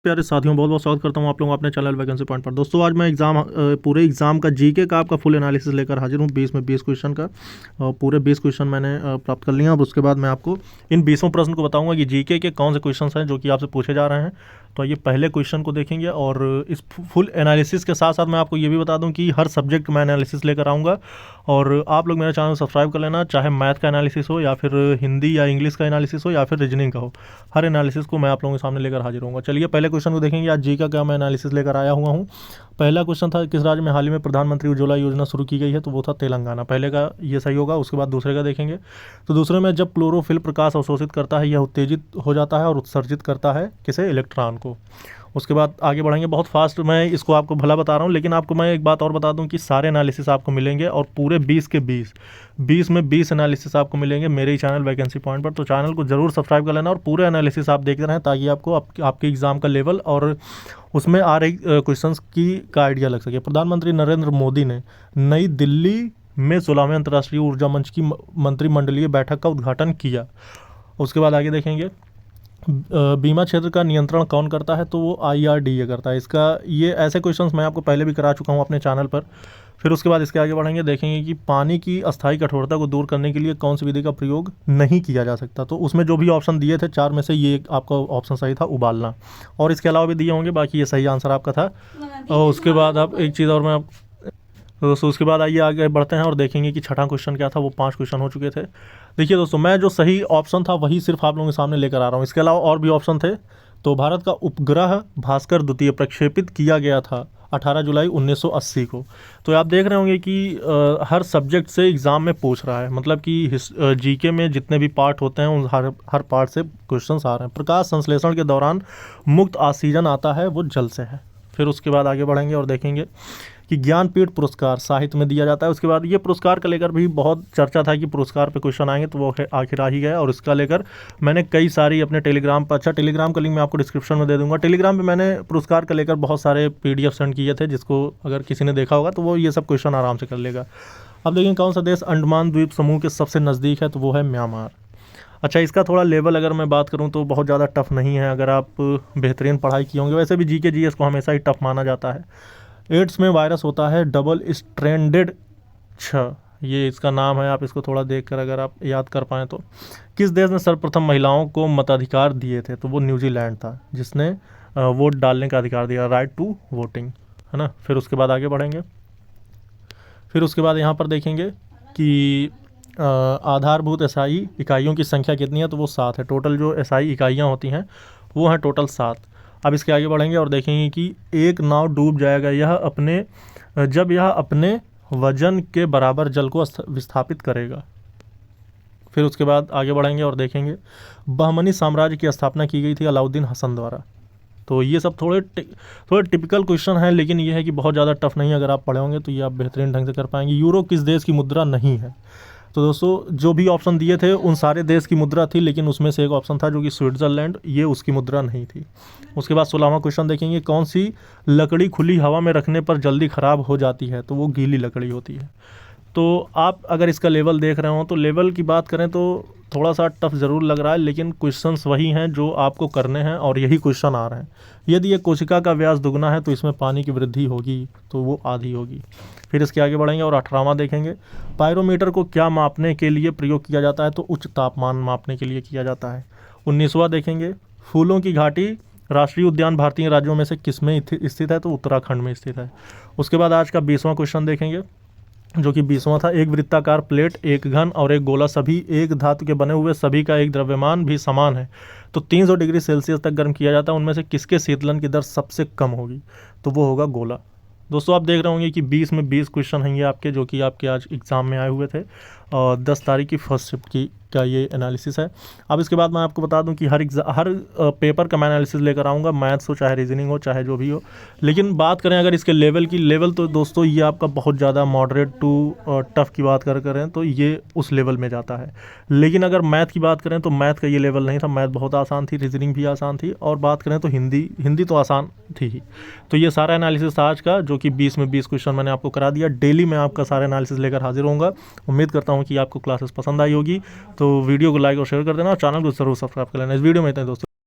प्यारे साथियों, बहुत बहुत स्वागत करता हूं आप लोगों को अपने चैनल वैकेंसी पॉइंट पर। दोस्तों आज मैं पूरे एग्ज़ाम का जीके का आपका फुल एनालिसिस लेकर हाजिर हूं। 20 में 20 क्वेश्चन का और पूरे 20 क्वेश्चन मैंने प्राप्त कर लिया। अब उसके बाद मैं आपको इन 20 प्रश्न को बताऊंगा कि जीके के कौन से क्वेश्चन हैं जो कि आपसे पूछे जा रहे हैं। तो ये पहले क्वेश्चन को देखेंगे और इस फुल एनालिसिस के साथ साथ मैं आपको ये भी बता दूं कि हर सब्जेक्ट में एनालिसिस लेकर आऊँगा। और आप लोग मेरे चैनल को सब्सक्राइब कर लेना, चाहे मैथ का एनालिसिस हो या फिर हिंदी या इंग्लिश का एनालिसिस हो या फिर रीजनिंग का हो, हर एनालिसिस को मैं आप लोगों के सामने लेकर हाजिर होऊंगा। चलिए पहले क्वेश्चन को देखेंगे। आज जी का क्या मैं एनालिसिस लेकर आया हुआ हूँ। पहला क्वेश्चन था किस राज्य में हाल ही में प्रधानमंत्री उज्ज्वला योजना शुरू की गई है, तो वो था तेलंगाना। पहले का ये सही होगा। उसके बाद दूसरे का देखेंगे। तो दूसरे में जब क्लोरोफिल प्रकाश अवशोषित करता है यह उत्तेजित हो जाता है और उत्सर्जित करता है किसे, इलेक्ट्रॉन को। उसके बाद आगे बढ़ेंगे। बहुत फास्ट मैं इसको आपको भला बता रहा हूँ, लेकिन आपको मैं एक बात और बता दूं कि सारे एनालिसिस आपको मिलेंगे और पूरे 20 के 20 में 20 एनालिसिस आपको मिलेंगे मेरे ही चैनल वैकेंसी पॉइंट पर। तो चैनल को जरूर सब्सक्राइब कर लेना और पूरे एनालिसिस आप देखते रहें ताकि आपको आपके एग्जाम का लेवल और उसमें आ रही क्वेश्चंस का आइडिया लग सके। प्रधानमंत्री नरेंद्र मोदी ने नई दिल्ली में 16वें अंतर्राष्ट्रीय ऊर्जा मंच की मंत्रिमंडलीय बैठक का उद्घाटन किया। उसके बाद आगे देखेंगे। बीमा क्षेत्र का नियंत्रण कौन करता है, तो वो IRDA करता है। इसका ये ऐसे क्वेश्चंस मैं आपको पहले भी करा चुका हूँ अपने चैनल पर। फिर उसके बाद इसके आगे बढ़ेंगे, देखेंगे कि पानी की अस्थायी कठोरता को दूर करने के लिए कौन सी विधि का प्रयोग नहीं किया जा सकता। तो उसमें जो भी ऑप्शन दिए थे 4 में से ये आपका ऑप्शन सही था, उबालना। और इसके अलावा भी दिए होंगे, बाकी ये सही आंसर आपका था। और उसके बाद आप एक चीज़ और मैं दोस्तों उसके बाद आइए आगे बढ़ते हैं और देखेंगे कि छठा क्वेश्चन क्या था। वो 5 क्वेश्चन हो चुके थे। देखिए दोस्तों, मैं जो सही ऑप्शन था वही सिर्फ आप लोगों के सामने लेकर आ रहा हूँ। इसके अलावा और भी ऑप्शन थे। तो भारत का उपग्रह भास्कर द्वितीय प्रक्षेपित किया गया था 18 जुलाई 1980 को। तो आप देख रहे होंगे कि हर सब्जेक्ट से एग्ज़ाम में पूछ रहा है, मतलब कि जीके में जितने भी पार्ट होते हैं उन हर पार्ट से क्वेश्चन आ रहे हैं। प्रकाश संश्लेषण के दौरान मुक्त ऑक्सीजन आता है, वो जल से है। फिर उसके बाद आगे बढ़ेंगे और देखेंगे कि ज्ञानपीठ पुरस्कार साहित्य में दिया जाता है। उसके बाद ये पुरस्कार का लेकर भी बहुत चर्चा था कि पुरस्कार पे क्वेश्चन आएंगे, तो वो आखिर आ ही गया। और इसका लेकर मैंने कई सारी अपने टेलीग्राम पर, अच्छा टेलीग्राम का लिंक मैं आपको डिस्क्रिप्शन में दे दूंगा। टेलीग्राम पे मैंने पुरस्कार का लेकर बहुत सारे PDF सेंड किए थे, जिसको अगर किसी ने देखा होगा तो वो ये सब क्वेश्चन आराम से कर लेगा। अब देखें कौन सा देश अंडमान द्वीप समूह के सबसे नज़दीक है, तो वो है म्यांमार। अच्छा, इसका थोड़ा लेवल अगर मैं बात करूं तो बहुत ज़्यादा टफ नहीं है अगर आप बेहतरीन पढ़ाई किए होंगे। वैसे भी GK GS को हमेशा ही टफ माना जाता है। एड्स में वायरस होता है डबल स्ट्रैंडेड 6, ये इसका नाम है। आप इसको थोड़ा देखकर अगर आप याद कर पाएँ तो। किस देश ने सर्वप्रथम महिलाओं को मताधिकार दिए थे, तो वो न्यूजीलैंड था, जिसने वोट डालने का अधिकार दिया, राइट टू वोटिंग, है ना। फिर उसके बाद आगे बढ़ेंगे। फिर उसके बाद यहाँ पर देखेंगे कि आधारभूत SI इकाइयों की संख्या कितनी है, तो वो 7 है। टोटल जो SI इकाइयाँ होती हैं वो हैं टोटल 7। अब इसके आगे बढ़ेंगे और देखेंगे कि एक नाव डूब जाएगा जब यह अपने वजन के बराबर जल को विस्थापित करेगा। फिर उसके बाद आगे बढ़ेंगे और देखेंगे बहमनी साम्राज्य की स्थापना की गई थी अलाउद्दीन हसन द्वारा। तो ये सब थोड़े टिपिकल क्वेश्चन हैं, लेकिन ये है कि बहुत ज़्यादा टफ नहीं। अगर आप पढ़े होंगे तो ये आप बेहतरीन ढंग से कर पाएंगे। यूरो किस देश की मुद्रा नहीं है, तो दोस्तों जो भी ऑप्शन दिए थे उन सारे देश की मुद्रा थी, लेकिन उसमें से एक ऑप्शन था जो कि स्विट्ज़रलैंड, ये उसकी मुद्रा नहीं थी। उसके बाद 16वां क्वेश्चन देखेंगे, कौन सी लकड़ी खुली हवा में रखने पर जल्दी ख़राब हो जाती है, तो वो गीली लकड़ी होती है। तो आप अगर इसका लेवल देख रहे हो तो लेवल की बात करें तो थोड़ा सा टफ ज़रूर लग रहा है, लेकिन क्वेश्चंस वही हैं जो आपको करने हैं और यही क्वेश्चन आ रहे हैं। यदि ये कोशिका का व्यास दुगना है तो इसमें पानी की वृद्धि होगी, तो वो आधी होगी। फिर इसके आगे बढ़ेंगे और 18वां देखेंगे, पायरोमीटर को क्या मापने के लिए प्रयोग किया जाता है, तो उच्च तापमान मापने के लिए किया जाता है। 19वां देखेंगे, फूलों की घाटी राष्ट्रीय उद्यान भारतीय राज्यों में से किस में स्थित है, तो उत्तराखंड में स्थित है। उसके बाद आज का 20वां क्वेश्चन देखेंगे, जो कि 20वां था, एक वृत्ताकार प्लेट, एक घन और एक गोला, सभी एक धातु के बने हुए, सभी का एक द्रव्यमान भी समान है, तो 300 डिग्री सेल्सियस तक गर्म किया जाता है। उनमें से किसके शीतलन की दर सबसे कम होगी, तो वो होगा गोला। दोस्तों आप देख रहे होंगे कि 20 में 20 क्वेश्चन हैं ये आपके, जो कि आपके आज एग्ज़ाम में आए हुए थे। और 10 तारीख की फर्स्ट शिफ्ट का ये एनालिसिस है। अब इसके बाद मैं आपको बता दूं कि हर पेपर का मैं एनालिसिस लेकर आऊँगा, मैथ्स हो चाहे रीजनिंग हो चाहे जो भी हो। लेकिन बात करें अगर इसके लेवल तो दोस्तों ये आपका बहुत ज़्यादा मॉडरेट टू टफ़ की बात करें तो ये उस लेवल में जाता है। लेकिन अगर मैथ की बात करें तो मैथ का ये लेवल नहीं था, मैथ बहुत आसान थी, रीजनिंग भी आसान थी, और बात करें तो हिंदी तो आसान थी ही। तो ये सारा एनालिसिस आज का, जो कि 20 में 20 क्वेश्चन मैंने आपको करा दिया। डेली मैं आपका सारा एनालिसिस लेकर हाजिर होऊंगा। उम्मीद करता हूँ कि आपको क्लासेस पसंद आई होगी। तो वीडियो को लाइक और शेयर कर देना और चैनल को जरूर सब्सक्राइब कर लेना। इस वीडियो में इतना दोस्तों।